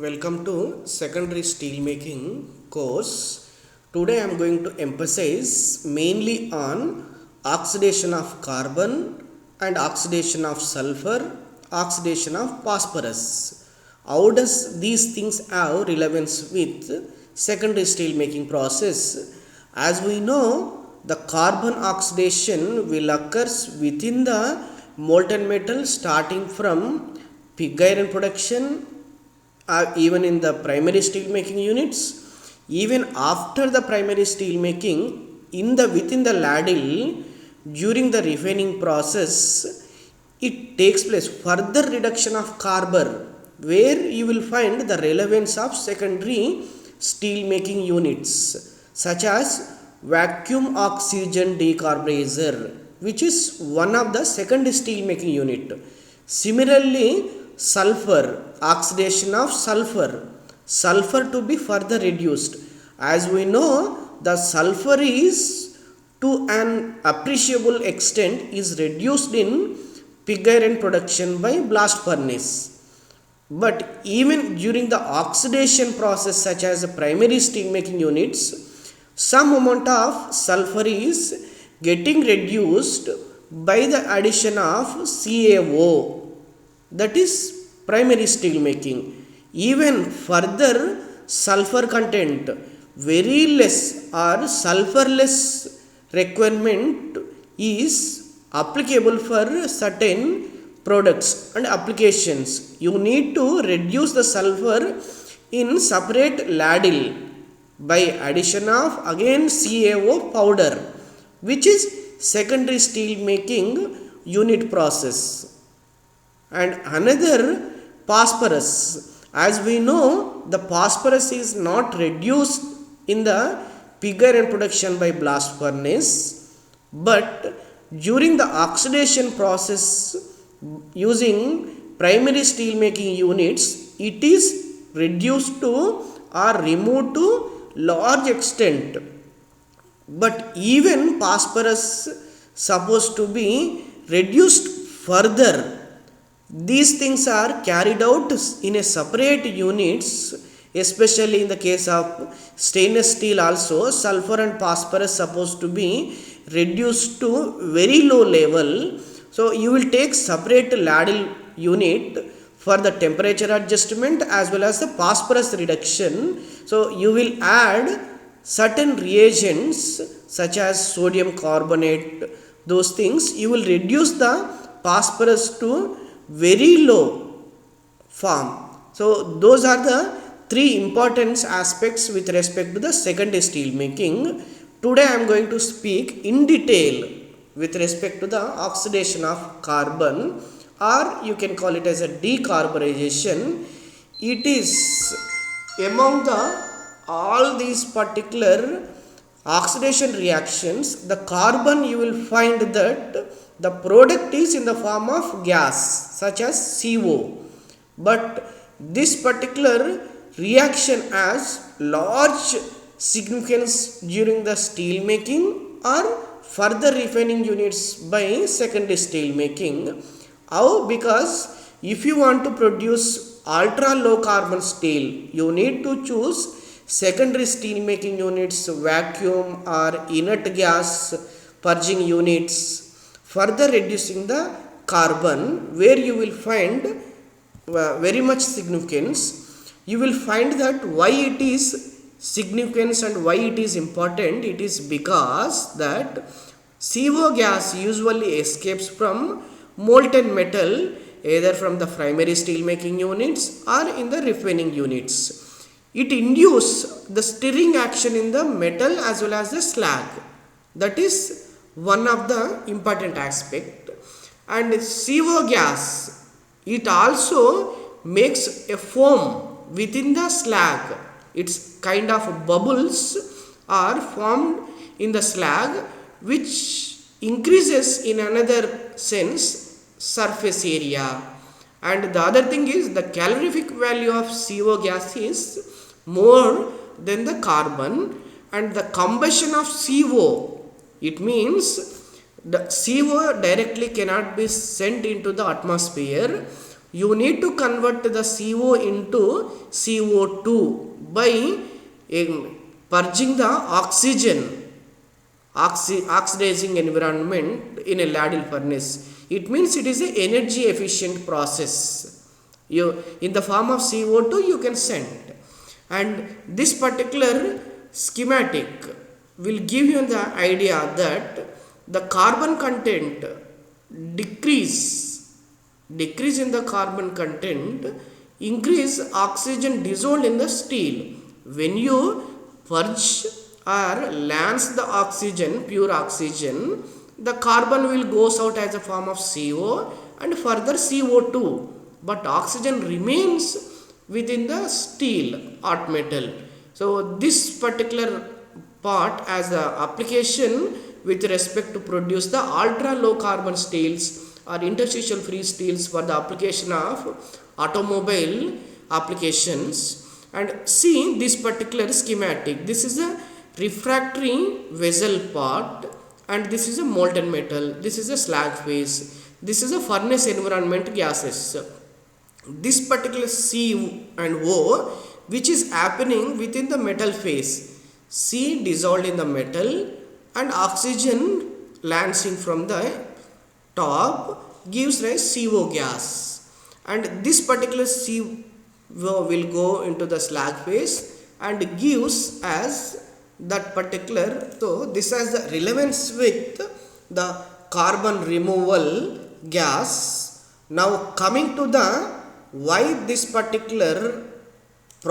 Welcome to secondary steel making course. Today I am going to emphasize mainly on oxidation of carbon and oxidation of sulfur, oxidation of phosphorus. How does these things have relevance with secondary steel making process? As we know, the carbon oxidation will occur within the molten metal starting from pig iron production, even in the primary steel making units. Even after the primary steel making, within the ladle, during the refining process, it takes place further reduction of carbon, where you will find the relevance of secondary steel making units such as vacuum oxygen decarbonizer, which is one of the secondary steel making unit. Similarly, sulfur, oxidation of sulfur to be further reduced. As we know, the sulfur is to an appreciable extent is reduced in pig iron production by blast furnace. But even during the oxidation process such as the primary steel making units, some amount of sulfur is getting reduced by the addition of CaO, that is primary steel making. Even further sulfur content, very less or sulfurless requirement is applicable for certain products and applications. You need to reduce the sulfur in separate ladle by addition of again CaO powder, which is secondary steel making unit process. And another, phosphorus. As we know, the phosphorus is not reduced in the pig iron production by blast furnace, but during the oxidation process using primary steel making units, it is reduced to or removed to large extent. But even phosphorus supposed to be reduced further. These things are carried out in a separate units, especially in the case of stainless steel also. Sulfur and phosphorus supposed to be reduced to very low level. So you will take separate ladle unit for the temperature adjustment as well as the phosphorus reduction. So you will add certain reagents such as sodium carbonate, those things. You will reduce the phosphorus to very low form. So those are the three important aspects with respect to the secondary steel making. Today I am going to speak in detail with respect to the oxidation of carbon, or you can call it as a decarbonization. It is among the all these particular oxidation reactions, the carbon, you will find that the product is in the form of gas such as CO. But this particular reaction has large significance during the steel making or further refining units by secondary steel making. How? Because if you want to produce ultra low carbon steel, you need to choose secondary steel making units, vacuum or inert gas purging units, further reducing the carbon, where you will find very much significance. You will find that why it is significance and why it is important. It is because that CO gas usually escapes from molten metal, either from the primary steel making units or in the refining units. It induces the stirring action in the metal as well as the slag. That is one of the important aspect. And CO gas, it also makes a foam within the slag. It's kind of bubbles are formed in the slag, which increases in another sense surface area. And the other thing is the calorific value of CO gas is more than the carbon, and the combustion of CO, it means the CO directly cannot be sent into the atmosphere. you need to convert the CO into CO2 by purging the oxygen, oxidizing environment in a ladle furnace. It means it is an energy efficient process. You in the form of CO2 you can send, and this particular schematic will give you the idea that the carbon content decrease in the carbon content, increase oxygen dissolved in the steel. When you purge or lance the oxygen, pure oxygen, the carbon will goes out as a form of CO and further CO2, but oxygen remains within the steel, hot metal. So this particular part as the application with respect to produce the ultra low carbon steels or interstitial free steels for the application of automobile applications. And see this particular schematic. This is a refractory vessel part, and this is a molten metal. This is a slag phase. This is a furnace environment gases. This particular C and O, which is happening within the metal phase. C dissolved in the metal and oxygen lancing from the top gives rise CO gas, and this particular CO will go into the slag phase and gives as that particular. So this has the relevance with the carbon removal gas. Now coming to the why this particular,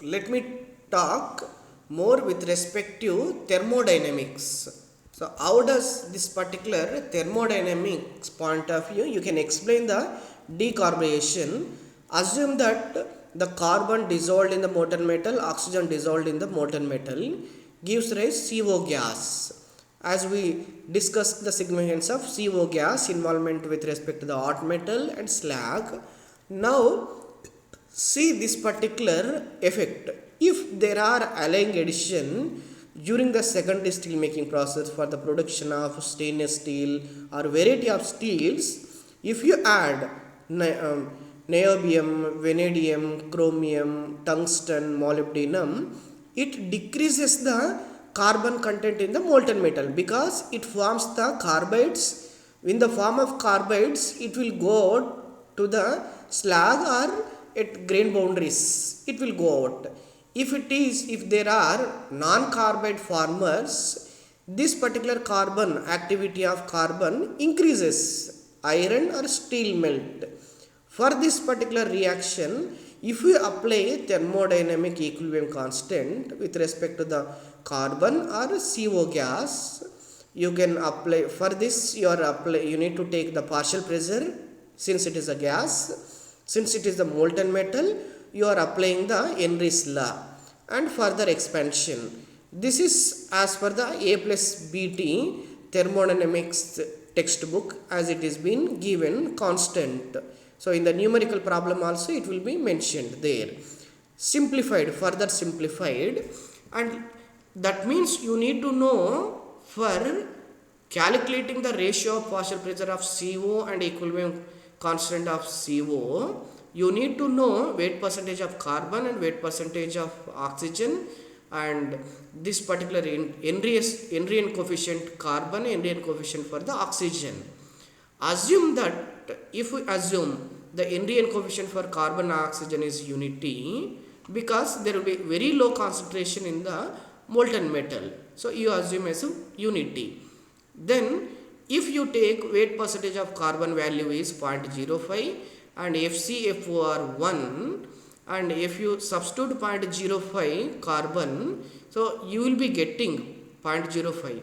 let me talk more with respect to thermodynamics. So how does this particular thermodynamics point of view, you can explain the decarbonization. Assume that the carbon dissolved in the molten metal, oxygen dissolved in the molten metal gives rise CO gas. As we discussed the significance of CO gas involvement with respect to the hot metal and slag. Now see this particular effect. If there are allying addition during the secondary steel making process for the production of stainless steel or variety of steels, if you add niobium, vanadium, chromium, tungsten, molybdenum, it decreases the carbon content in the molten metal because it forms the carbides. In the form of carbides, it will go out to the slag or at grain boundaries, it will go out. If there are non-carbide formers, this particular carbon activity of carbon increases, iron or steel melt. For this particular reaction, if we apply thermodynamic equilibrium constant with respect to the carbon or CO gas, you can apply for this. You need to take the partial pressure since it is a gas. Since it is the molten metal, you are applying the Henry's law and further expansion. This is as per the A plus BT thermodynamics textbook, as it is been given constant. So in the numerical problem also it will be mentioned there. Simplified, further simplified, and that means you need to know for calculating the ratio of partial pressure of CO and equilibrium constant of CO, you need to know weight percentage of carbon and weight percentage of oxygen, and this particular Henryan coefficient carbon, Henryan coefficient for the oxygen. Assume that if we assume the Henryan coefficient for carbon and oxygen is unity, because there will be very low concentration in the molten metal, so you assume as unity. Then if you take weight percentage of carbon value is 0.05 and FCFOR 1, and if you substitute 0.05 carbon, so you will be getting 0.05.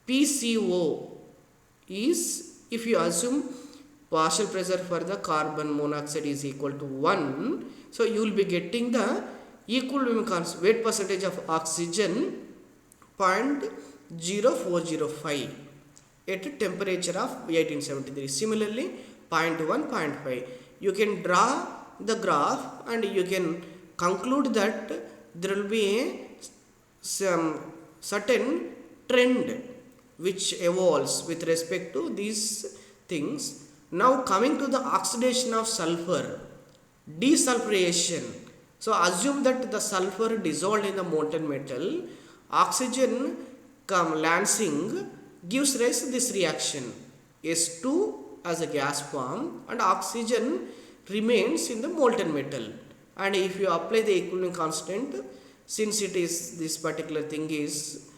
PCO is, if you assume partial pressure for the carbon monoxide is equal to 1, so you will be getting the equilibrium weight percentage of oxygen 0.0405 at a temperature of 1873. Similarly 0.1, 0.5. You can draw the graph and you can conclude that there will be some certain trend which evolves with respect to these things. Now coming to the oxidation of sulfur. Desulfurization. So assume that the sulfur dissolved in the molten metal, oxygen lancing gives rise to this reaction. S2 as a gas form and oxygen remains in the molten metal. And if you apply the equilibrium constant, since it is this particular thing is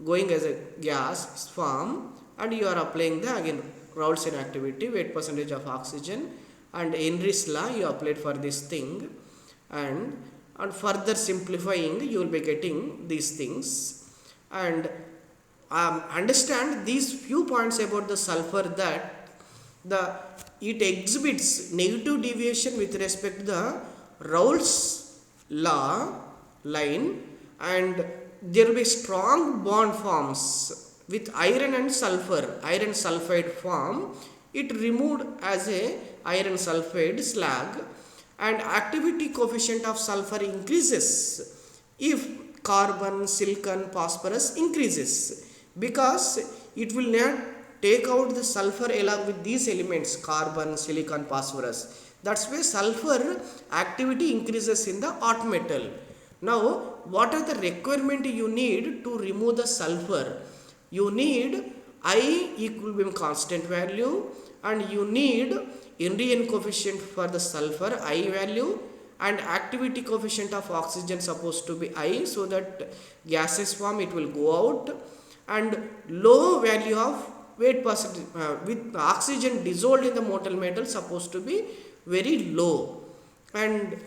going as a gas form, and you are applying the again Raoult's activity, weight percentage of oxygen, and Henry's law you applied for this thing, and further simplifying you will be getting these things. And understand these few points about the sulfur, that it exhibits negative deviation with respect to the Raoult's law line, and there will be strong bond forms with iron and sulfur. Iron sulfide form, it removed as a iron sulfide slag, and activity coefficient of sulfur increases if carbon, silicon, phosphorus increases, because it will not take out the sulfur along with these elements carbon, silicon, phosphorus. That's why sulfur activity increases in the hot metal. Now what are the requirement you need to remove the sulfur? You need I equilibrium constant value, and you need Henry coefficient for the sulfur I value, and activity coefficient of oxygen supposed to be I, so that gaseous form it will go out, and low value of weight percentage with oxygen dissolved in the molten metal supposed to be very low. And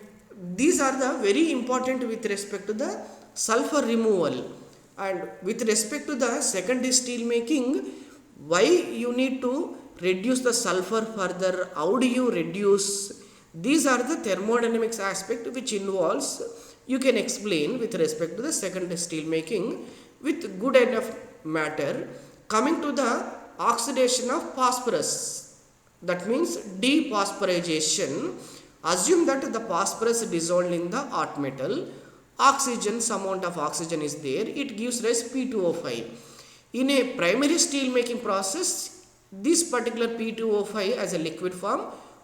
these are the very important with respect to the sulfur removal. And with respect to the secondary steel making, why you need to reduce the sulfur further, how do you reduce, these are the thermodynamics aspect which involves, you can explain with respect to the secondary steel making with good enough matter. Coming to the oxidation of phosphorus, that means dephosphorization. Assume that the phosphorus dissolved in the hot metal, oxygen, some amount of oxygen is there, it gives rise P2O5. In a primary steel making process, this particular P2O5 as a liquid form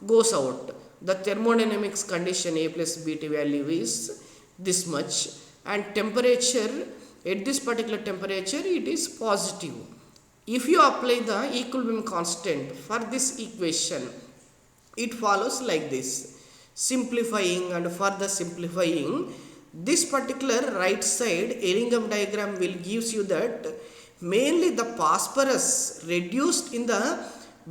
goes out. The thermodynamics condition A plus Bt value is this much, and temperature, at this particular temperature it is positive. If you apply the equilibrium constant for this equation, it follows like this. Simplifying and further simplifying, this particular right side Ellingham diagram will gives you that mainly the phosphorus reduced in the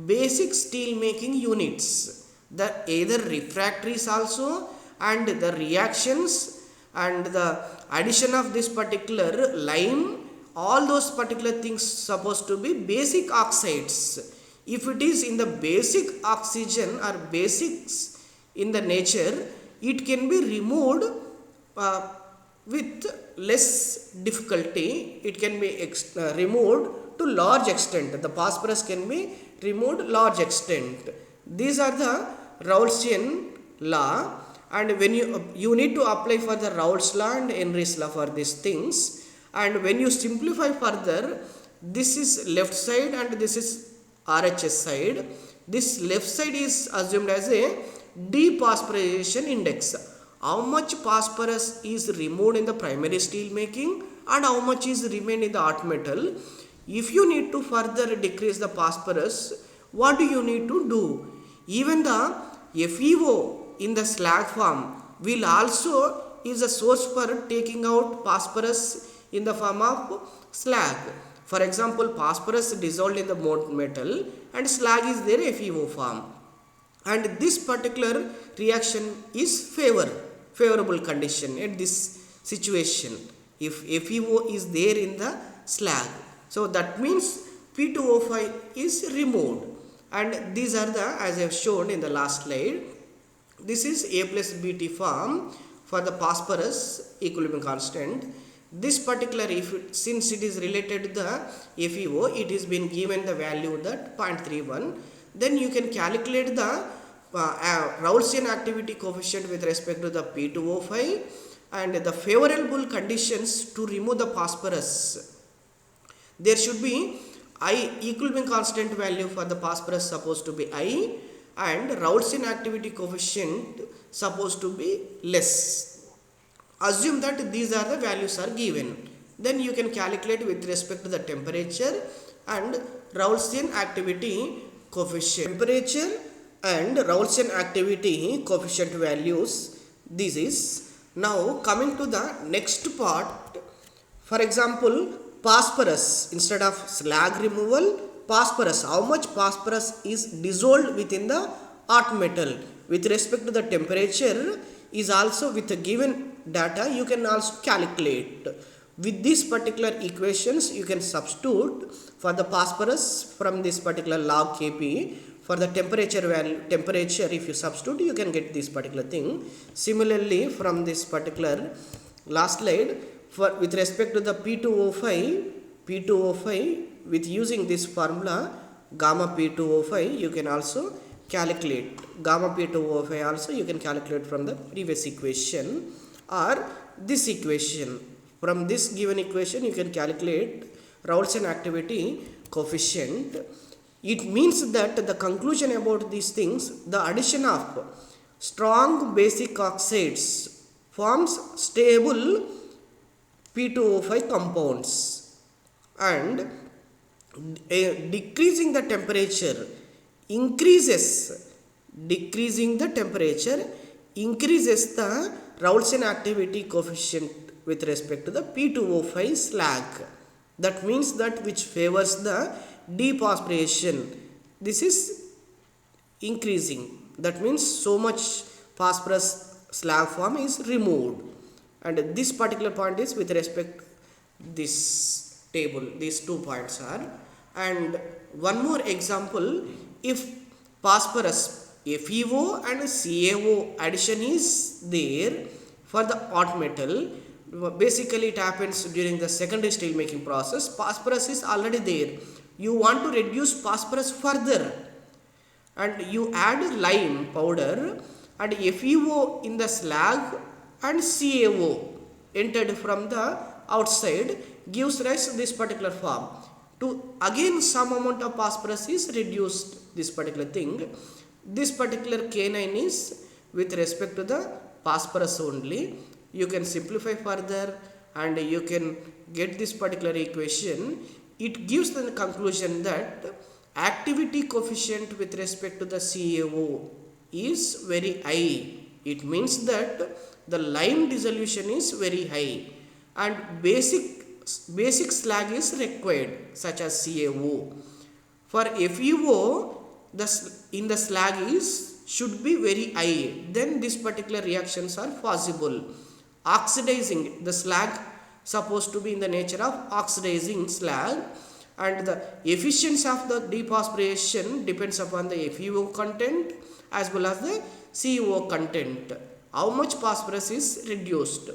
basic steel making units, the either refractories also, and the reactions and the addition of this particular lime, all those particular things supposed to be basic oxides. If it is in the basic oxygen or basics in the nature, it can be removed with less difficulty. It can be removed to large extent. The phosphorus can be removed large extent. These are the Raoultian law, and when you need to apply for the Raoult's law and Henry's law for these things. And when you simplify further, this is left side and this is RHS side. This left side is assumed as a dephosphorization index. How much phosphorus is removed in the primary steel making and how much is remained in the hot metal. If you need to further decrease the phosphorus, what do you need to do? Even the FeO in the slag form will also is a source for taking out phosphorus in the form of slag. For example, phosphorus dissolved in the molten metal and slag is their FeO form. And this particular reaction is favorable condition at this situation if FeO is there in the slag. So that means P2O5 is removed, and these are the, as I have shown in the last slide, this is A plus Bt form for the phosphorus equilibrium constant. This particular, since it is related to the FeO, it is been given the value that 0.31. Then you can calculate the Raoultian activity coefficient with respect to the P2O5 and the favorable conditions to remove the phosphorus. There should be I equilibrium constant value for the phosphorus supposed to be I, and Raoult's activity coefficient supposed to be less. Assume that these are the values are given. Then you can calculate with respect to the temperature and Raoult's activity coefficient. Temperature and Raoult's activity coefficient values. This is now coming to the next part. For example, phosphorus, instead of slag removal, phosphorus, how much phosphorus is dissolved within the hot metal with respect to the temperature is also with a given data you can also calculate. With these particular equations you can substitute for the phosphorus from this particular log Kp. For the temperature value, if you substitute you can get this particular thing. Similarly from this particular last slide, with respect to the P2O5 with using this formula gamma P2O5 you can also calculate gamma P2O5 also you can calculate from the previous equation or this equation. From this given equation you can calculate Raoult's activity coefficient. It means that the conclusion about these things, the addition of strong basic oxides forms stable P2O5 compounds, and decreasing the temperature increases the Raoult's activity coefficient with respect to the P2O5 slag. That means that which favors the dephosphorylation. This is increasing. That means so much phosphorus slag form is removed. And this particular point is with respect this table. These 2 points are. And one more example, if phosphorus FeO and CaO addition is there for the hot metal, basically it happens during the secondary steel making process. Phosphorus is already there. You want to reduce phosphorus further and you add lime powder and FeO in the slag and CaO entered from the outside gives rise to this particular form. To again some amount of phosphorus is reduced, this particular thing. This particular K9 is with respect to the phosphorus only. You can simplify further and you can get this particular equation. It gives the conclusion that activity coefficient with respect to the CaO is very high. It means that the lime dissolution is very high and basic slag is required such as CaO. For FeO, in the slag should be very high. Then this particular reactions are possible. Oxidizing the slag supposed to be in the nature of oxidizing slag, and the efficiency of the dephosphorylation depends upon the FeO content as well as the CaO content. How much phosphorus is reduced?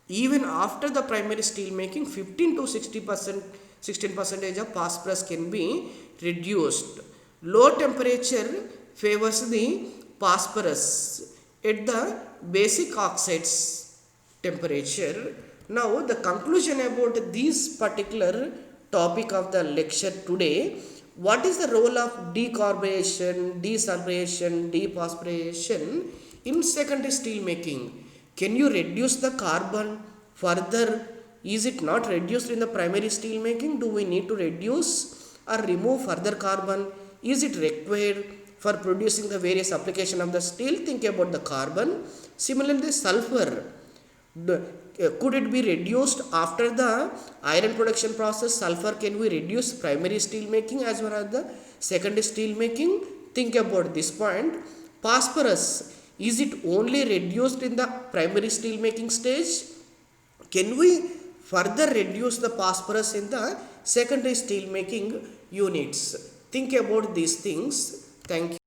Even after the primary steel making, 15 to 16% of phosphorus can be reduced. Low temperature favors the phosphorus at the basic oxides temperature. Now the conclusion about this particular topic of the lecture today: what is the role of decarburization, desulfurization, dephosphorylation in secondary steel making? Can you reduce the carbon further? Is it not reduced in the primary steel making? Do we need to reduce or remove further carbon? Is it required for producing the various application of the steel? Think about the carbon. Similarly, sulfur. Could it be reduced after the iron production process? Sulfur can we reduce primary steel making as well as the secondary steel making? Think about this point. Phosphorus, is it only reduced in the primary steel making stage? Can we further reduce the phosphorus in the secondary steel making units? Think about these things. Thank you.